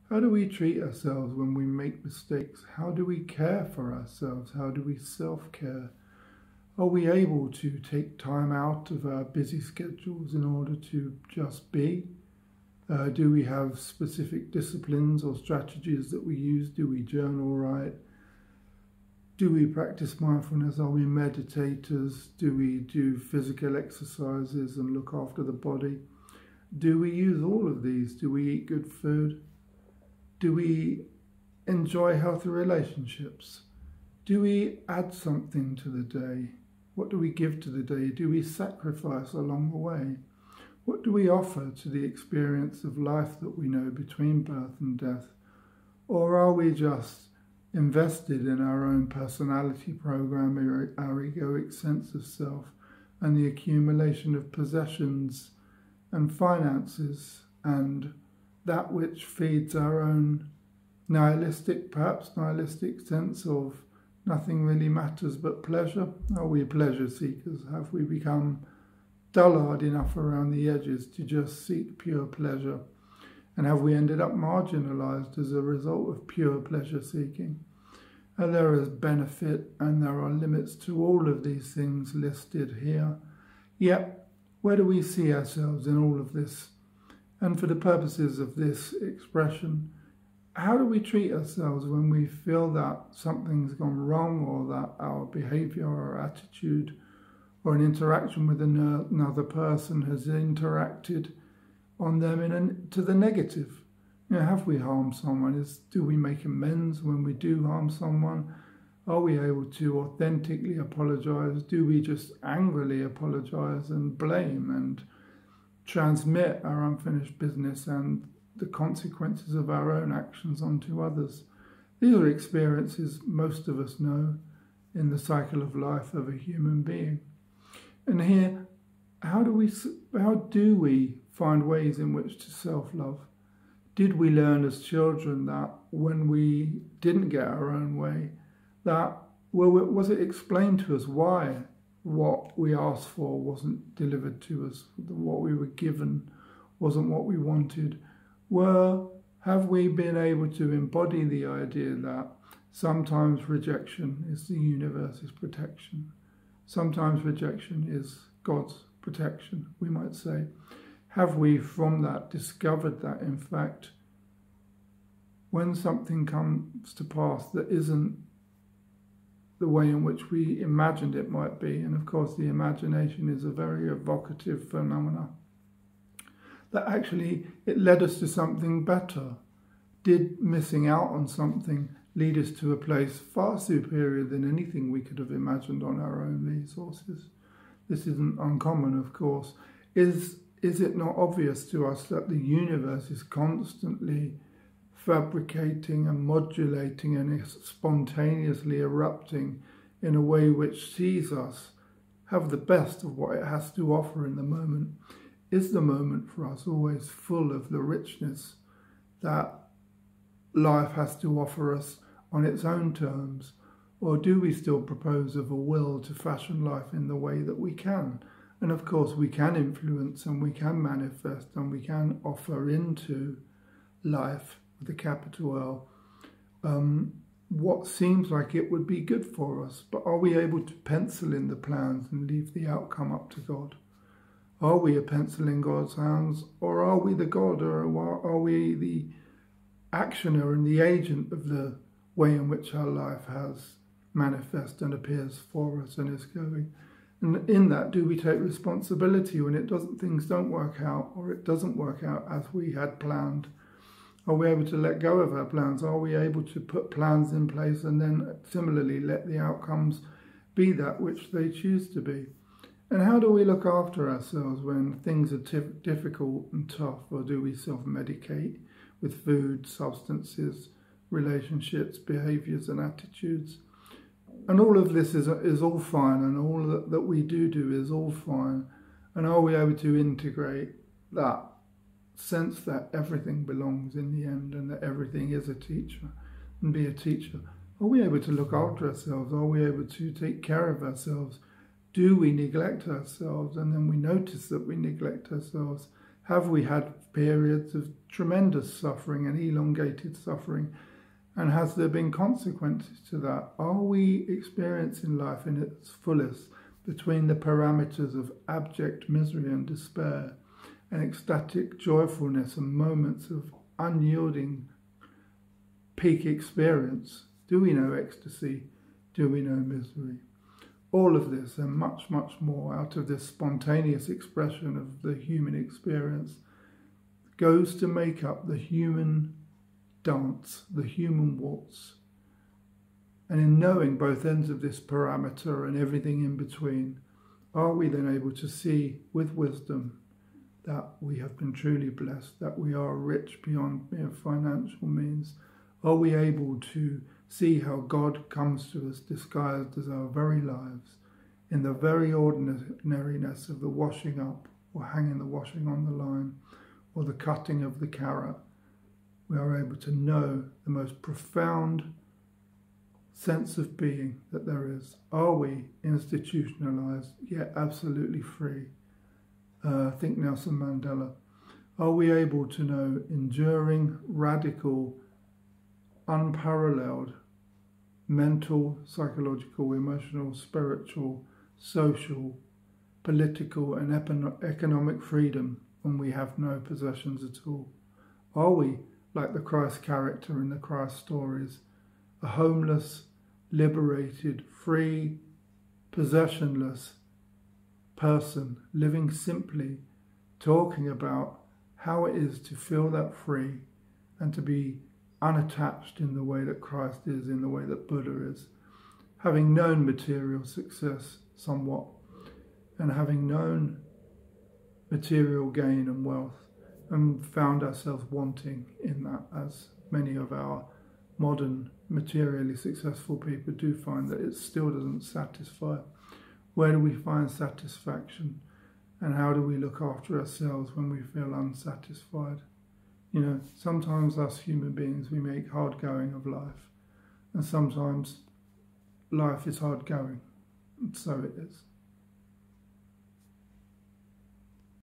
How do we treat ourselves when we make mistakes? How do we care for ourselves? How do we self-care? Are we able to take time out of our busy schedules in order to just be? Do we have specific disciplines or strategies that we use? Do we journal write? Do we practice mindfulness? Are we meditators? Do we do physical exercises and look after the body? Do we use all of these? Do we eat good food? Do we enjoy healthy relationships? Do we add something to the day? What do we give to the day? Do we sacrifice along the way? What do we offer to the experience of life that we know between birth and death? Or are we just invested in our own personality program, our egoic sense of self, and the accumulation of possessions and finances, and that which feeds our own perhaps nihilistic sense of nothing really matters but pleasure? Are we pleasure seekers? Have we become dullard enough around the edges to just seek pure pleasure? And have we ended up marginalized as a result of pure pleasure seeking? And there is benefit and there are limits to all of these things listed here. Yet, where do we see ourselves in all of this? And for the purposes of this expression, how do we treat ourselves when we feel that something's gone wrong, or that our behavior or attitude or an interaction with another person has interacted on them to the negative? Have we harmed someone? Do we make amends when we do harm someone? Are we able to authentically apologize? Do we just angrily apologize and blame and transmit our unfinished business and the consequences of our own actions onto others? These are experiences most of us know in the cycle of life of a human being. And here, how do we find ways in which to self-love? Did we learn as children that when we didn't get our own way, was it explained to us why what we asked for wasn't delivered to us, what we were given wasn't what we wanted? Have we been able to embody the idea that sometimes rejection is the universe's protection? Sometimes rejection is God's protection, we might say. Have we from that discovered that, in fact, when something comes to pass that isn't the way in which we imagined it might be, and of course the imagination is a very evocative phenomena, that actually it led us to something better? Did missing out on something lead us to a place far superior than anything we could have imagined on our own resources? This isn't uncommon, of course. Is it not obvious to us that the universe is constantly fabricating and modulating and spontaneously erupting in a way which sees us have the best of what it has to offer in the moment? Is the moment for us always full of the richness that life has to offer us on its own terms? Or do we still propose of a will to fashion life in the way that we can? And of course we can influence and we can manifest and we can offer into life, with a capital L, what seems like it would be good for us. But are we able to pencil in the plans and leave the outcome up to God? Are we a pencil in God's hands, or are we the God, or are we the actioner and the agent of the way in which our life has manifest and appears for us and is going? And in that, do we take responsibility when things don't work out, or it doesn't work out as we had planned? Are we able to let go of our plans? Are we able to put plans in place and then similarly let the outcomes be that which they choose to be? And how do we look after ourselves when things are difficult and tough? Or do we self-medicate with food, substances, relationships, behaviours and attitudes? And all of this is all fine, and all that we do is all fine. And are we able to integrate that sense that everything belongs in the end and that everything is a teacher and be a teacher? Are we able to look after ourselves? Are we able to take care of ourselves? Do we neglect ourselves? And then we notice that we neglect ourselves. Have we had periods of tremendous suffering and elongated suffering? And has there been consequences to that? Are we experiencing life in its fullest between the parameters of abject misery and despair and ecstatic joyfulness and moments of unyielding peak experience? Do we know ecstasy? Do we know misery? All of this and much, much more out of this spontaneous expression of the human experience goes to make up the human dance, the human waltz. And in knowing both ends of this parameter and everything in between, are we then able to see with wisdom that we have been truly blessed, that we are rich beyond mere financial means? Are we able to see how God comes to us disguised as our very lives, in the very ordinariness of the washing up or hanging the washing on the line or the cutting of the carrot? We are able to know the most profound sense of being that there is. Are we institutionalized yet absolutely free? Think Nelson Mandela. Are we able to know enduring, radical, unparalleled mental, psychological, emotional, spiritual, social, political and economic freedom when we have no possessions at all? Are we, like the Christ character in the Christ stories, a homeless, liberated, free, possessionless person living simply, talking about how it is to feel that free and to be unattached in the way that Christ is, in the way that Buddha is, having known material success somewhat and having known material gain and wealth and found ourselves wanting in that, as many of our modern materially successful people do find that it still doesn't satisfy. Where do we find satisfaction, and how do we look after ourselves when we feel unsatisfied? You know, sometimes us human beings, we make hard going of life, and sometimes life is hard going, and so it is.